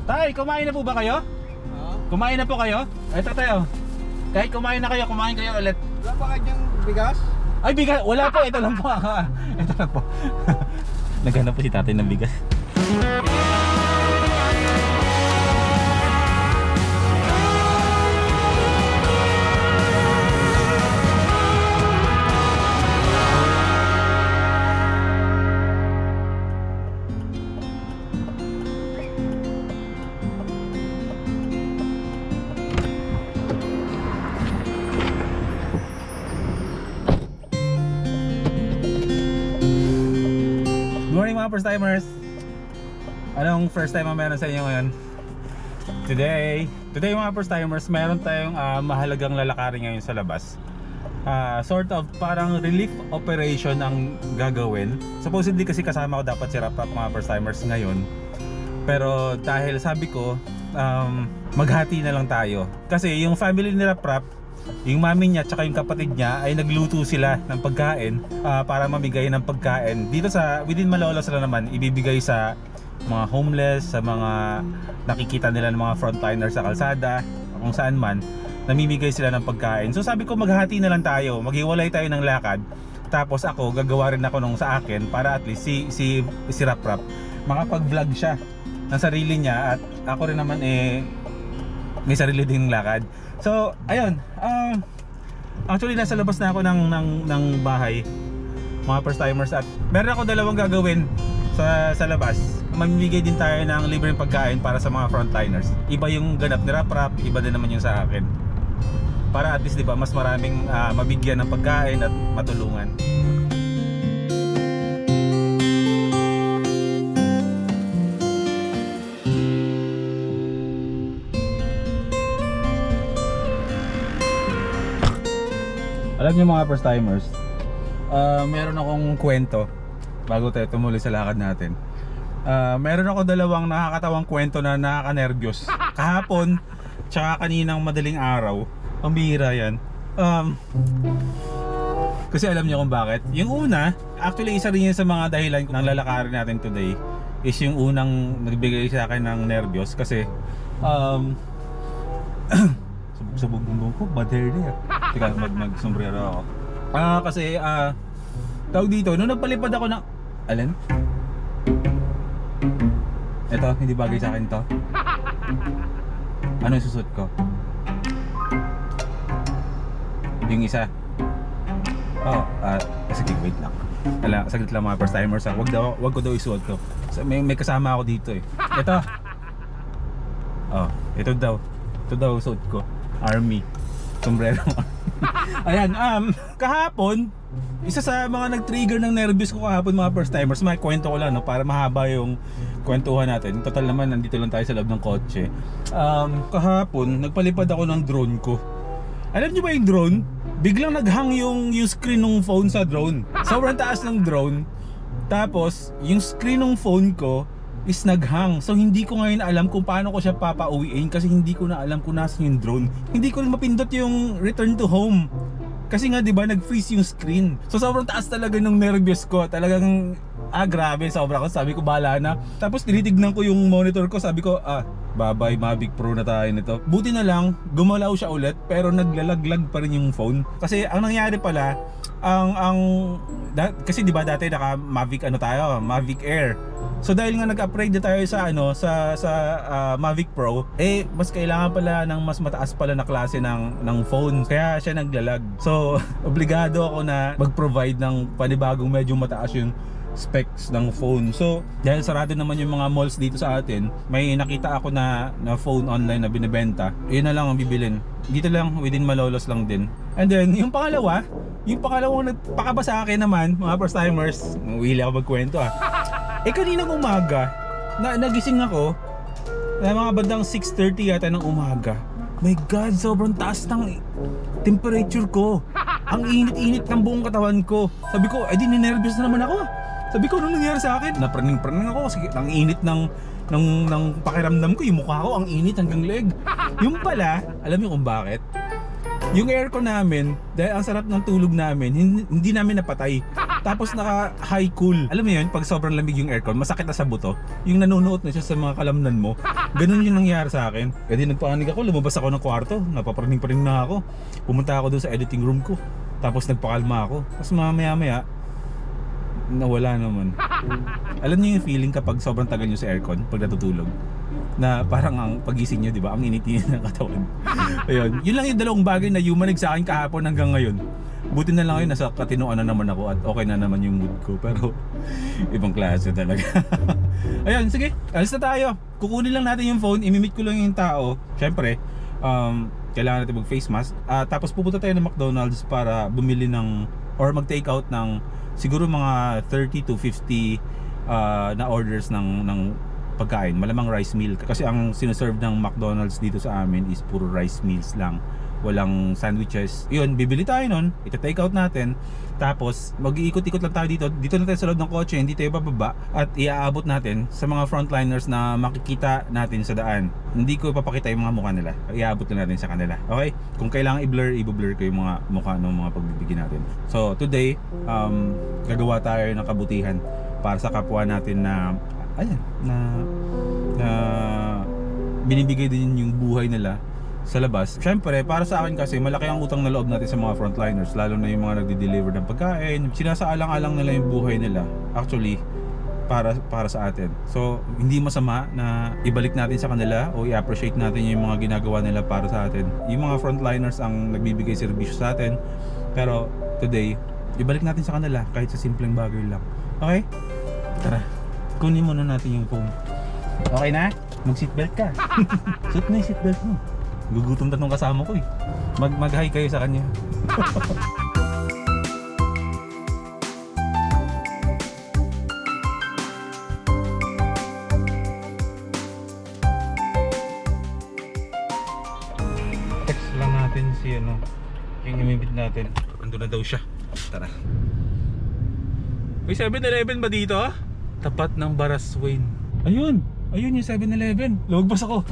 Tay, kumain na po ba kayo? Kumain na po kayo? Ito tayo. Kahit kumain na kayo, kumain kayo ulit. Wala pa kanyang bigas? Ay, bigas! Wala po, ito lang po. Ito lang po. Naghanap po si tatay ng bigas. Mga first timers, anong first time ang meron sa inyo ngayon? Today mga first timers, meron tayong mahalagang lalakarin ngayon sa labas. Sort of parang relief operation ang gagawin. Supposedly kasi kasama ko dapat si Rap-Rap mga first timers ngayon, pero dahil sabi ko maghati na lang tayo kasi yung family ni Rap-Rap, yung mami niya tsaka yung kapatid niya ay nagluto sila ng pagkain para mamigay ng pagkain dito sa within Malolos sila naman, ibibigay sa mga homeless, sa mga nakikita nila ng mga frontliners sa kalsada, kung saan man namimigay sila ng pagkain. So sabi ko maghati na lang tayo, maghiwalay tayo ng lakad, tapos ako gagawa rin ako nung sa akin para at least si Rap-Rap makapag-vlog siya ng sarili niya at ako rin naman may sarili ding lakad. So, ayun. Actually, nasa labas na ako ng bahay, mga first timers, at meron ako dalawang gagawin sa labas. Mamimigay din tayo ng libreng pagkain para sa mga frontliners. Iba yung ganap ni Rap-Rap, iba din naman yung sa akin. Para at least, di ba, mas maraming mabigyan ng pagkain at matulungan. Alam niyo mga first timers, meron akong kwento bago tayo tumuloy sa lakad natin. Meron ako dalawang nakakatawang kwento na nakaka-nervyos. Kahapon, tsaka kaninang madaling araw. Ang bihira yan. Kasi alam niyo kung bakit. Yung una, actually isa rin yan sa mga dahilan ng lalakarin natin today, is yung unang nagbigay sa akin ng nervyos. Kasi sa bumbong ko, bad hair na yan. Teka, mag-sombrero ako. Kasi, tawag dito, nung nagpalipad ako ng... Alin? Ito, hindi bagay sa akin to. Ano yung susot ko? Yung isa. Oh, sige, wait lang. Saglit lang mga first timers. Wag ko daw isuot to. May kasama ako dito eh. Ito. Oh, ito daw. Ito daw suot ko. Army. Sombrero. Ayan, kahapon, isa sa mga nag-trigger ng nervous ko kahapon mga first timers, may kwento ko lang no, para mahaba yung kwentuhan natin. Total naman, nandito lang tayo sa loob ng kotse. Kahapon, nagpalipad ako ng drone ko. Alam niyo ba yung drone? Biglang naghang yung screen ng phone sa drone. Sobrang taas ng drone. Tapos, yung screen ng phone ko is naghang. So hindi ko ngayon alam kung paano ko siya papauwiin kasi hindi ko na alam kung nasan yung drone. Hindi ko rin mapindot yung return to home. Kasi nga 'di ba nag-freeze yung screen. So sobrang taas talaga ng nervyos ko. Talagang grabe, sobra ko. Sabi ko bahala na. Tapos tinitignan ko yung monitor ko, sabi ko bye-bye Mavic Pro na tayo nito. Buti na lang gumalaw siya ulit pero naglalaglag pa rin yung phone. Kasi ang nangyari pala, kasi 'di ba dati naka Mavic tayo, Mavic Air. So dahil nga nag-upgrade na tayo sa Mavic Pro, mas kailangan pala ng mas mataas pala na klase ng phone. Kaya siya naglalag. So obligado ako na mag-provide ng panibagong medyo mataas yung specs ng phone. So dahil sarado naman yung mga malls dito sa atin, may nakita ako na phone online na binibenta. Yun na lang ang bibilin. Dito lang, within Malolos lang din. And then yung pangalawang nagpakaba sa akin naman, mga first timers, huwili ako magkwento kaninang umaga, nagising ako na mga bandang 6:30 yata ng umaga. My God, sobrang taas ng temperature ko. Ang init-init ng buong katawan ko. Sabi ko, ninervyos na naman ako. Sabi ko, ano nangyari sa akin? Napraning-praning ako kasi ang init ng pakiramdam ko. Yung mukha ko, ang init hanggang leg. Yung pala, alam niyo kung bakit? Yung aircon namin, dahil ang sarap ng tulog namin, hindi namin napatay. Tapos naka high cool. Alam mo yun, pag sobrang lamig yung aircon, masakit na sa buto. Yung nanunuot na siya sa mga kalamnan mo. Ganun yung nangyari sa akin. Kaya di nagpanik ako, lumabas ako ng kwarto. Napapraning-praning na ako. Pumunta ako doon sa editing room ko. Tapos nagpakalma ako. Tapos mamaya-maya, nawala naman. Alam niyo yung feeling kapag sobrang tagal nyo sa aircon pag natutulog? Na parang ang pagising nyo, di ba? Ang init-init ng katawan. Ayun. Yun lang yung dalawang bagay na humanig sa akin kahapon hanggang ngayon. Buti na lang ngayon, nasa katinoan na naman ako at okay na naman yung mood ko. Pero ibang klase talaga. Ayun, sige. Alis na tayo. Kukunin lang natin yung phone. Imimit ko lang yung tao. Siyempre, kailangan natin mag-face mask. Tapos pupunta tayo ng McDonald's para bumili ng or mag-take out ng siguro mga 30 to 50 na orders ng pagkain, malamang rice meal kasi ang sinaserve ng McDonald's dito sa amin is puro rice meals lang, walang sandwiches. Yun, bibili tayo nun, ita-take out natin, tapos mag-iikot-ikot lang tayo dito na tayo sa loob ng kotse, hindi tayo bababa at iaabot natin sa mga frontliners na makikita natin sa daan. Hindi ko ipapakita yung mga mukha nila, iaabot na natin sa kanila, okay? Kung kailangan i-blur, i-blur ko yung mga mukha ng mga pagbibigyan natin. So today, gagawa tayo ng kabutihan para sa kapwa natin na ayan, na binibigay din yung buhay nila sa labas. Siyempre, para sa akin kasi malaki ang utang na loob natin sa mga frontliners, lalo na yung mga nagde-deliver ng pagkain. Sinasaalang-alang nila yung buhay nila actually para sa atin. So, hindi masama na ibalik natin sa kanila o i-appreciate natin yung mga ginagawa nila para sa atin. Yung mga frontliners ang nagbibigay serbisyo sa atin. Pero today, ibalik natin sa kanila kahit sa simpleng bagay lang. Okay? Tara. Kunin muna natin yung phone. Okay na? Mag-seatbelt ka. Suot na yung seatbelt mo. Gugutom na tong kasama ko eh. Mag-hi kayo sa kanya. Text lang natin si ano, yung imimit natin. Ando na daw siya. Tara. May 7-Eleven ba dito? Tapat ng Baraswain. Ayun! Ayun yung 7-Eleven. Lumagpas ako.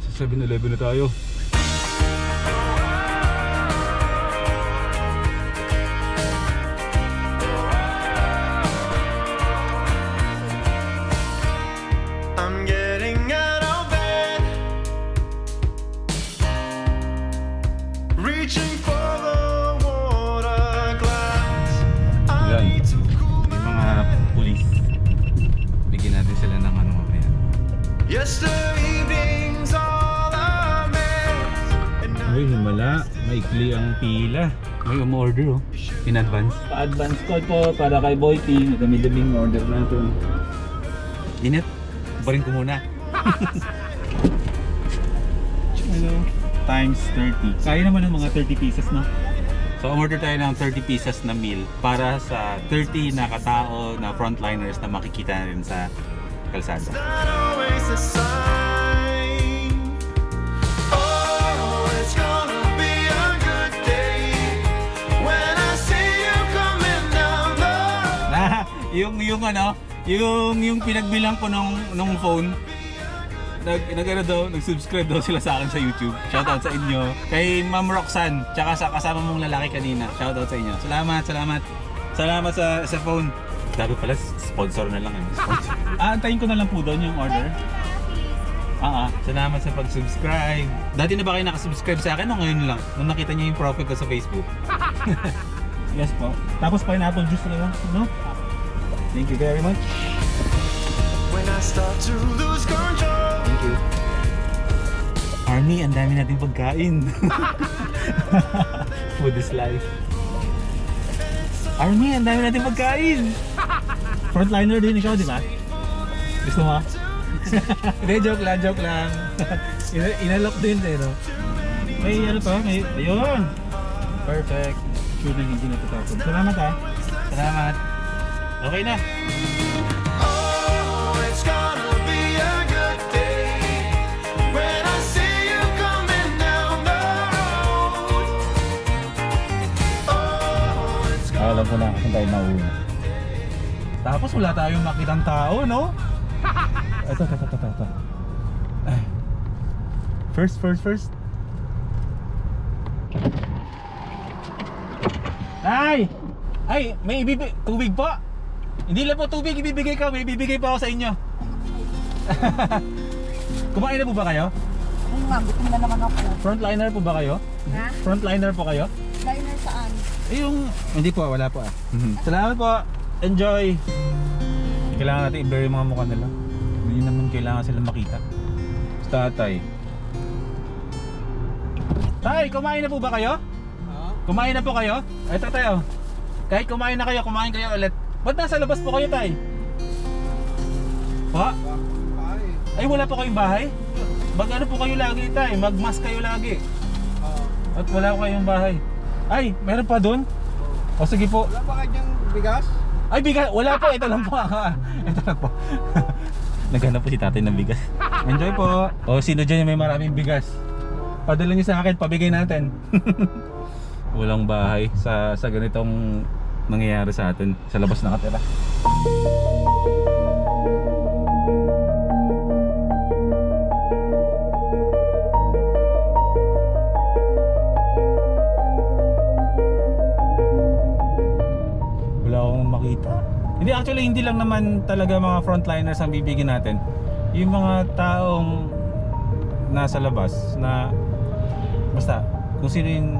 Sa 7-Eleven na tayo. I'm getting out of bed, reaching for the water glass. I need to cool Yung mga pulis. Bigyan natin sila ng ano mamaya. yesterday evenings all I miss. And now Uy, himala. Maikli ang pila. May umorder oh. In advance. Pa-advance call po para kay Boy T. Dami-daming order natin. Init. Barin ko muna. Hello. Times 30. Kaya naman ng mga 30 pieces na. So umorder tayo ng 30 pieces na meal para sa 30 na katao na frontliners na makikita natin sa kalsada. not always the sign. Oh, it's gonna be a good day when I see you coming down the road. yung ano, yung pinagbilang ko nung phone, nag-subscribe daw sila sa akin sa YouTube. Shoutout sa inyo. Kay Ma'am Roxanne, tsaka sa kasama mong lalaki kanina. Shoutout sa inyo. Salamat sa phone. Dapat pala sponsor na lang sponsor. Antayin ko na lang po doon yung order. Salamat sa pag-subscribe. Dati na ba kayo nakasubscribe sa akin o ngayon lang? Nung nakita niyo yung profile ko sa Facebook. Yes po. Tapos pineapple juice na lang, no? Thank you very much. When I start to lose control. Thank you. Army, ang dami nating pagkain. Food is life. Army, ang dami nating pagkain. Frontliner din ikaw, di ba? Gusto mo? Hindi, joke lang. Inalok din eh, no? May ano pa? Ayun! Perfect. Sure na hindi natatapon. Salamat ha. Salamat. Okay na. Oh, it's gonna be a good day when I see you coming down the road. Oh, it's gonna Alam ko na kung tayo mauna. Tapos wala tayong makitang tao, no? Ito. Ay. First. Tay! Ay, may tubig po. Hindi lang po tubig ibibigay ko, may ibibigay pa ako sa inyo. Kumain na po ba kayo? Ay nga, gutom na naman ako. Frontliner po ba kayo? Ha? Frontliner po kayo? Liner saan? Hindi po, wala po ah. Salamat po. Enjoy. Kailangan natin i-blur yung mga mukha nila. Hindi naman kailangan sila makita. Tatay. Tay, kumain na po ba kayo? Kumain na po kayo? Ito tayo. Kahit kumain na kayo, kumain kayo ulit. Ba't nasa labas po kayo, tay? Pa? Ay, wala po kayong bahay? Mag-ano po kayo lagi, tay? Mag-mask kayo lagi. At wala ko kayong bahay. Ay, meron pa dun? O sige po. Wala ba kanyang bigas? Ay, bigas. Wala po. Ito lang po. Ito lang po. Naghanap po si tatay ng bigas. Enjoy po. O, sino dyan yung may maraming bigas? Padala nyo sa akin, pabigay natin. Walang bahay sa ganitong nangyayari sa atin. Sa labas nakatira. Wala akong makita. Hindi, actually hindi lang naman talaga mga frontliners ang bibigyan natin. Yung mga taong nasa labas na basta kung sino yung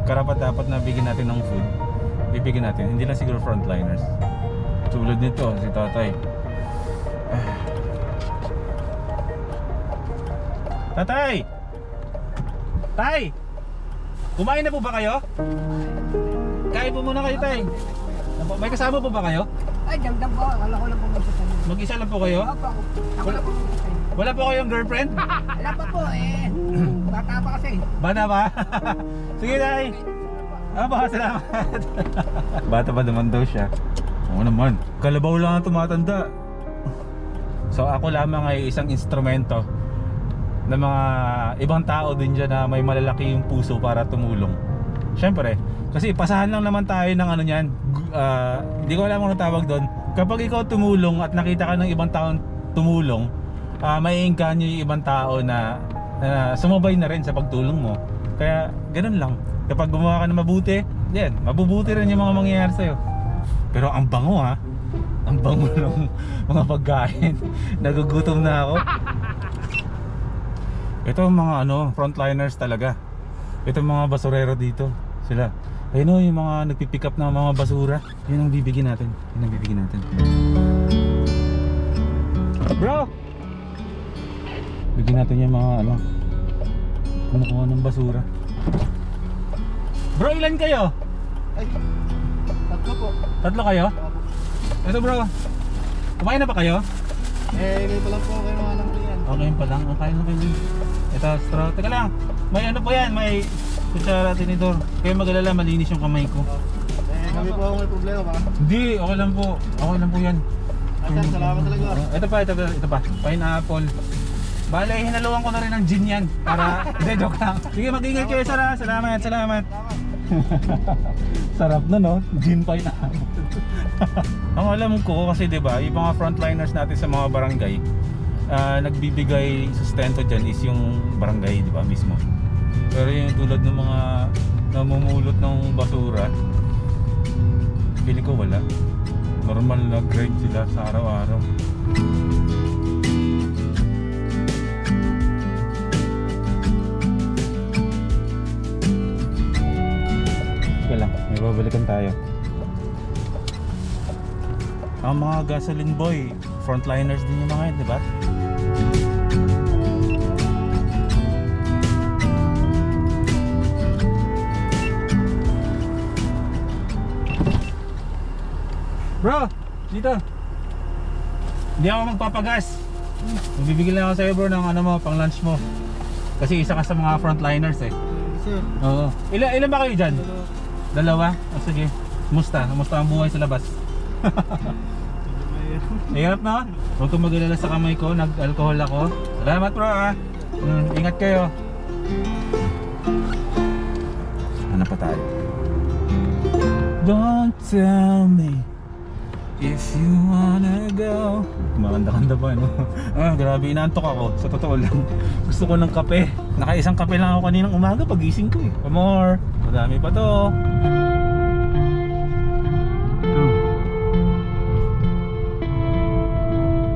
karapat dapat na bigyan natin ng food, bibigyan natin. Hindi lang siguro frontliners. Tulad nito, si tatay. Tatay! Tay! Kumain na po ba kayo? Kain po muna kayo, tay. May kasama po ba kayo? Ay, dagdag ko. Wala ko lang pumunta sa inyo. Mag-isa lang po kayo? Ako lang pumunta sa inyo. Wala po kayong girlfriend? Wala pa po eh. Bata pa kasi. Bata pa? Sige, tay. Baka salamat. Bata pa naman daw siya. Oo naman. Kalabaw lang ang tumatanda. So ako lamang ay isang instrumento ng mga ibang tao din dyan na may malalaki yung puso para tumulong. Siyempre, kasi pasahan lang naman tayo ng ano niyan. Hindi ko alam kung ano tawag doon. Kapag ikaw tumulong at nakita ka ng ibang taong tumulong, may engganyo yung ibang tao na sumabay na rin sa pagtulong mo. Kaya ganun lang. Kapag gumawa ka na mabuti, yan, mabubuti rin yung mga mangyayari sa'yo. Pero ang bango ha. Ang bango ng mga pagkain. Nagugutom na ako. Ito mga frontliners talaga. Ito mga basurero dito. Sila. Ayun yung mga nagpipick up ng mga basura. Yun ang bibigyan natin. Yun ang bibigyan natin. Bro! Bigyan natin yung mga kumukuha ng basura. Bro, ilan kayo? Ay, tatlo po. Tatlo kayo? Ito bro. Kumain na ba kayo? Hindi pa lang po kayo mga nang yan. Okay pa lang. Kain na kayo. Ito, straw. Teka lang. May ano po yan. May kutsara, tinidor. Kaya mag-alala, malinis yung kamay ko. Kami po ako may problema ba? Hindi, okay lang po. Okay lang po yan. Asan, salamat talaga. Ito pa. Pineapple. Bale, hinaluan ko na rin ng gin yan. Para, hindi, joke lang. Sige, mag-ingat kayo, Sara. Salamat. Sarap na, no? Gin pineapple. Ang alam ko kasi, diba, yung mga frontliners natin sa mga barangay, nagbibigay sustento dyan is yung barangay, diba, mismo. Pero yung tulad ng mga namumulot ng basura, pili ko wala. Normal na grade sila sa araw-araw. Sige lang, may babalikan tayo. Ang mga gasoline boy, frontliners din yung mga yun, diba? Bro, dito. Hindi ako magpapagas. Magbibigil lang ako sa'yo bro ng pang lunch mo. Kasi isa ka sa mga frontliners eh. Sir, Oo. Ilan ba kayo dyan? Dalawa? O sige. Kumusta ang buhay sa labas? Hirap na? Huwag kang mag-alala sa kamay ko. Nag-alcohol ako. Salamat bro ah. Ingat kayo. Ano pa tayo? Don't tell me if you wanna go. Kumakanda-kanda pa, no? Grabe, inaantok ako. Sa totoo lang. Gusto ko ng kape. Nakaisang kape lang ako kaninang umaga pagising ko eh. More. Madami pa to.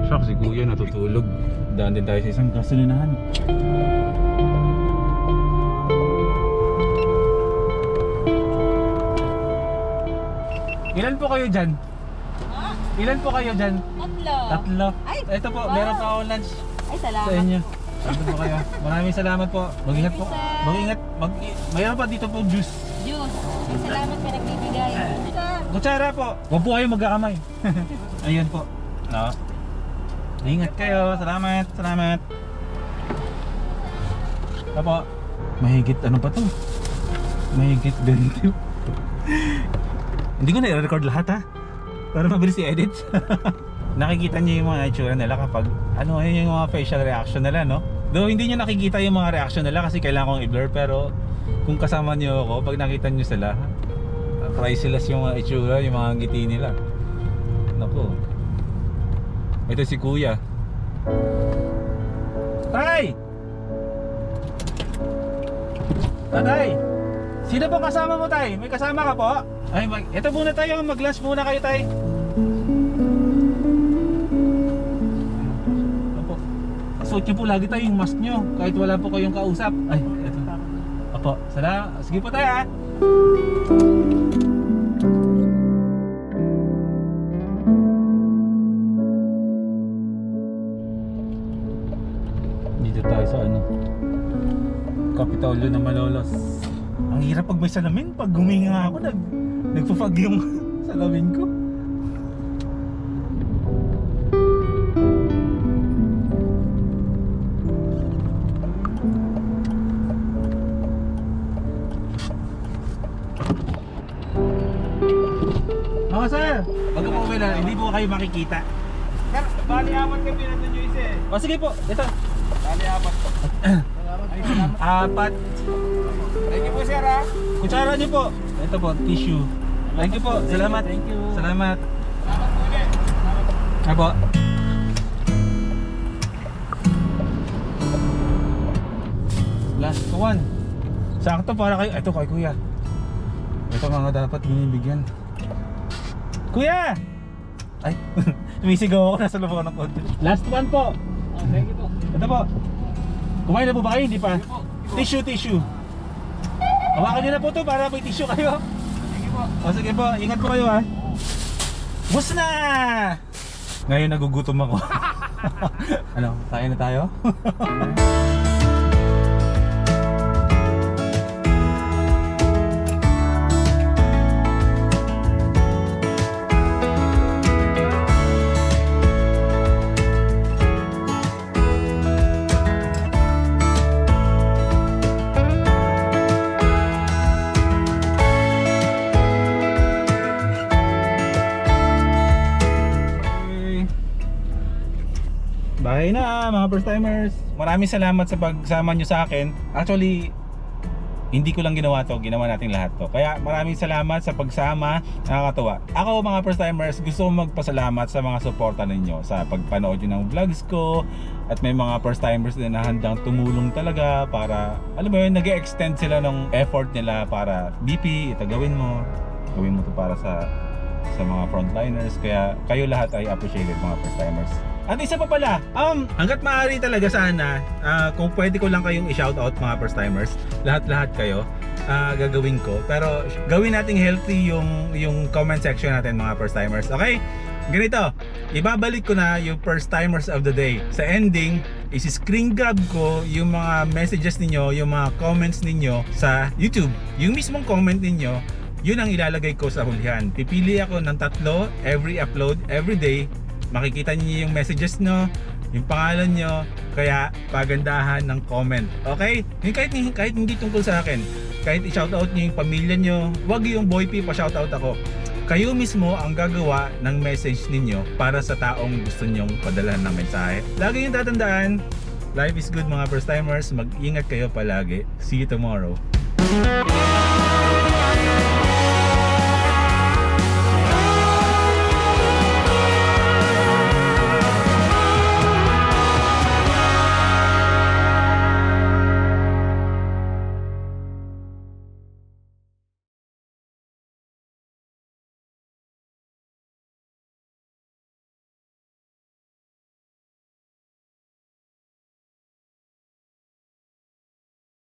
Shock, si kuya natutulog. Daan din tayo sa isang gasolinahan. Ilan po kayo dyan? Ilan po kayo dyan? Tatlo. Tatlo. Ay, Ito po, wow. meron pa akong lunch Ay, sa salamat. inyo. Ito po kayo. Maraming salamat po. Mag-ingat po. Thank you, sir. Mag-ingat. Mayroon pa dito po juice. Juice. Ay, salamat ka nagbibigay. Sir. Kutsara po. Huwag po kayo magkakamay. Ayun po. No. Ingat kayo. Salamat. Salamat. Ito po. Mahigit ano pa to? Mahigit 20. Hindi ko na-record lahat ha. Para mabilis i-edit. Nakikita niyo yung mga itsura nila kapag ano yun yung mga facial reaction nila, no? Though hindi niyo nakikita yung mga reaction nila kasi kailangan kong i-blur, pero kung kasama niyo ako, pag nakita niyo sila, priceless yung mga itsura, yung mga ngiti nila. Naku. Ito si Kuya. Tay! Tatay! Sino po kasama mo, Tay? May kasama ka po? Ay, ito muna tayo, mag-lunch muna kayo, Tay. Opo. Suot niyo po lagi tayo yung mask niyo kahit wala po kayong kausap. Ay, ito. Opo, salamat. Sige po tayo ha. Dito tayo sa ano, Kapitolyo na Malolos. Ang hirap pag may salamin. Pag guminga ako, nagpa-fog yung salamin ko. Mga sir, wag po uwi na, hindi po kayo makikita. Sir, bali apat kami nandun yung isa eh. O sige po, ito. Bali apat po. Salamat. Apat. Thank you po sir ha. Kutsara niyo po. Ito po, tissue. Thank you po, salamat. Thank you. Salamat. Salamat po ulit. Apo. Last one. Sakto para kay ito kay Kuya. Ito mga dapat binibigyan. Kuya! Ay, sumisigaw ako, nasa loob ako ng konti. Last one po. Thank you po. Ito po. Kumain na po ba kayo? Hindi pa? Tissue. Hawakan nyo na po ito para may tissue kayo. Thank you po. O sige po, ingat po kayo ha. Bus na! Ngayon nagugutom ako. Ano, kain na tayo? Bahay na mga first timers. Maraming salamat sa pagsama nyo sa akin. Actually, hindi ko lang ginawa to, ginawa natin lahat to. Kaya maraming salamat sa pagsama. Nakakatuwa. Ako mga first timers, gusto kong magpasalamat sa mga suporta ninyo sa pagpanood nyo ng vlogs ko. At may mga first timers din na handang tumulong talaga para, alam mo yun, nag-extend sila ng effort nila para BP, ito gawin mo to para sa mga frontliners. Kaya kayo lahat ay appreciated mga first timers. At isa pa pala, hanggat maaari talaga sana, kung pwede ko lang kayong i-shoutout mga first timers, lahat-lahat kayo, gagawin ko. Pero gawin nating healthy yung comment section natin mga first timers. Okay? Ganito, ibabalik ko na yung first timers of the day. Sa ending, isi-screen grab ko yung mga messages ninyo, yung mga comments ninyo sa YouTube. Yung mismong comment ninyo, yun ang ilalagay ko sa hulihan. Pipili ako ng 3 every upload, every day. Makikita niyo yung messages nyo, yung pangalan nyo, kaya pagandahan ng comment. Okay? Kahit hindi tungkol sa akin, kahit i-shoutout nyo yung pamilya nyo, wag yung boy P pa shoutout ako. Kayo mismo ang gagawa ng message ninyo para sa taong gusto nyong padalhan ng mensahe. Lagi yung tatandaan, life is good mga first timers, mag-ingat kayo palagi. See you tomorrow.